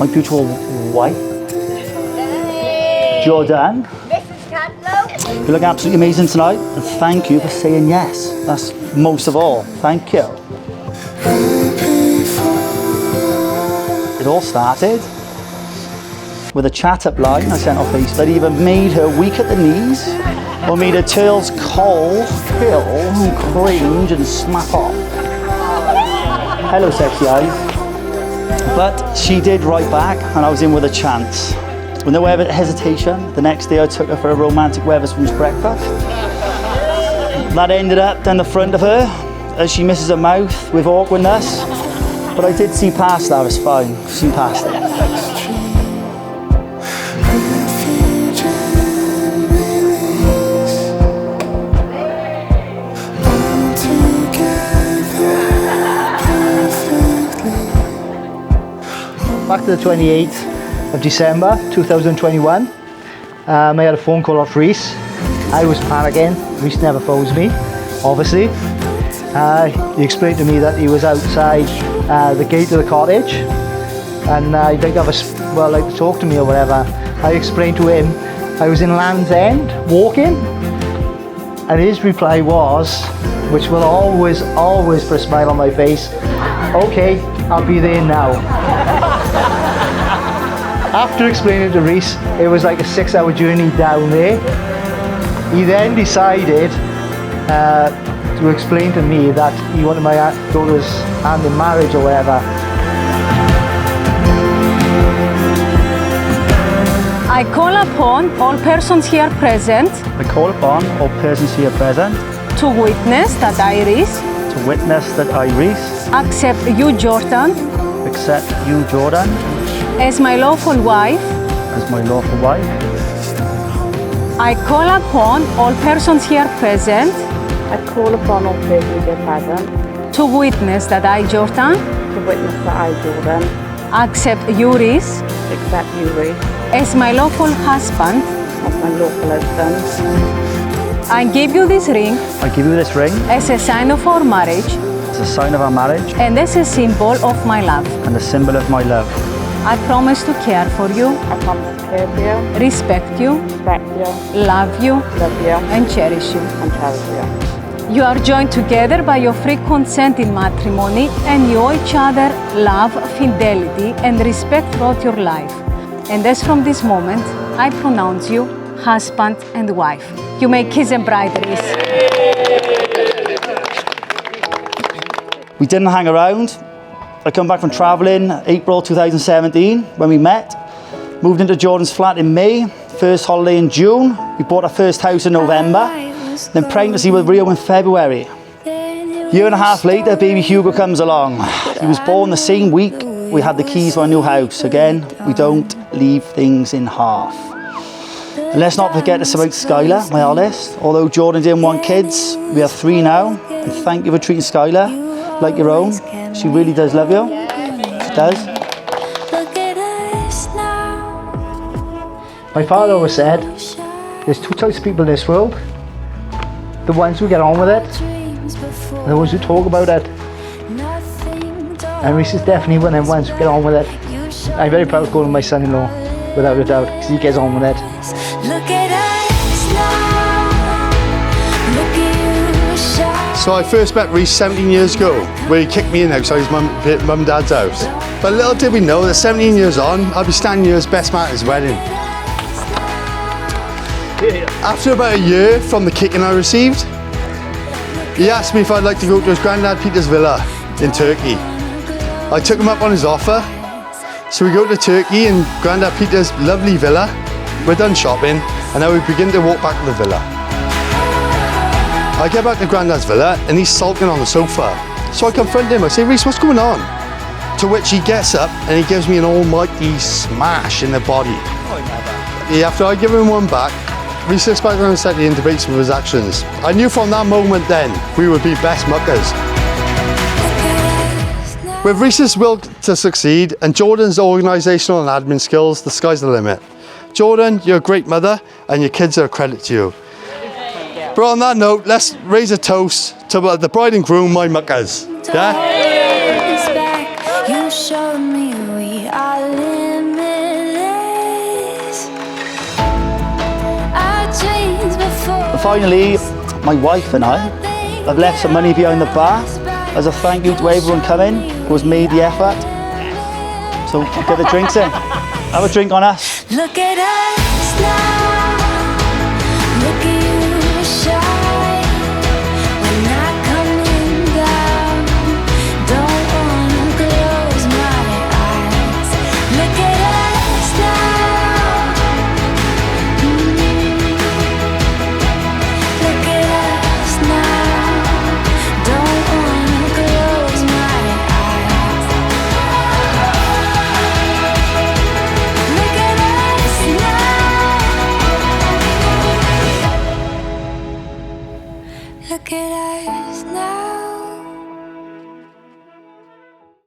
my beautiful wife, Jordan. You look absolutely amazing tonight, and thank you for saying yes. That's most of all. Thank you. It all started with a chat-up line I sent off Facebook that either made her weak at the knees or made her tails cold, kill, and cringe and snap off. Hello, sexy eyes. But she did write back, and I was in with a chance. With no hesitation, the next day I took her for a romantic Wetherspoons breakfast. That ended up down the front of her as she misses her mouth with awkwardness. But I did see past that, it's fine. Seen past it. Back to the 28th of December 2021, I had a phone call off Rhys. I was panicking. Rhys never phones me, obviously. He explained to me that he was outside the gate of the cottage, and he'd like to talk to me or whatever. I explained to him I was in Land's End walking, and his reply was, which will always put a smile on my face, "Okay, I'll be there now." After explaining to Rhys, it was like a 6-hour journey down there. He then decided to explain to me that he wanted my daughter's hand in marriage or whatever. I call upon all persons here present I call upon all persons here present to witness that I, Rhys, accept you, Jordan, as my lawful wife. I call upon all persons here present to witness that I, Jordan, accept you, Rhys, as my lawful husband. I give you this ring as a sign of our marriage and as a symbol of my love. I promise to care for you, respect you, love you, and cherish you. You are joined together by your free consent in matrimony, and you owe each other love, fidelity, and respect throughout your life. And as from this moment, I pronounce you husband and wife. You may kiss and bride, Rhys. We didn't hang around. I come back from traveling April 2017 when we met. Moved into Jordan's flat in May, first holiday in June. We bought our first house in November. Then pregnancy with Rio in February. Year and a half later, baby Hugo comes along. He was born the same week we had the keys to our new house. Again, we don't leave things in half. And let's not forget to about Skylar, my eldest. Although Jordan didn't want kids, we have 3 now. And thank you for treating Skylar like your own. She really does love you. She does. My father always said, there's 2 types of people in this world. The ones who get on with it, and the ones who talk about it. And Rhys is definitely one of them ones who get on with it. I'm very proud of calling my son-in-law, without a doubt, because he gets on with it. So I first met Rhys 17 years ago, where he kicked me in outside his mum and dad's house. But little did we know that 17 years on, I'll be standing here as best man at his wedding. After about a year from the kicking I received, he asked me if I'd like to go to his granddad Peter's villa in Turkey. I took him up on his offer. So we go to Turkey and Granddad Peter's lovely villa. We're done shopping and now we begin to walk back to the villa. I get back to Granddad's villa and he's sulking on the sofa. So I confront him, I say, "Rhys, what's going on?" To which he gets up and he gives me an almighty smash in the body. After I give him one back, Rhys sits back on the settee and debates with his actions. I knew from that moment then, we would be best muckers. With Rhys's will to succeed and Jordan's organisational and admin skills, the sky's the limit. Jordan, you're a great mother and your kids are a credit to you. But on that note, let's raise a toast to the bride and groom, my muckers. Yeah? You showed me we are limitless. finally, my wife and I have left some money behind the bar as a thank you to everyone coming who has made the effort. So get the drinks in. Have a drink on us. Look at us now. Look at you shine. We're not coming down. Don't wanna close my eyes. Look at us now. Look at us now. Don't wanna close my eyes. Look at us now. Look at us now.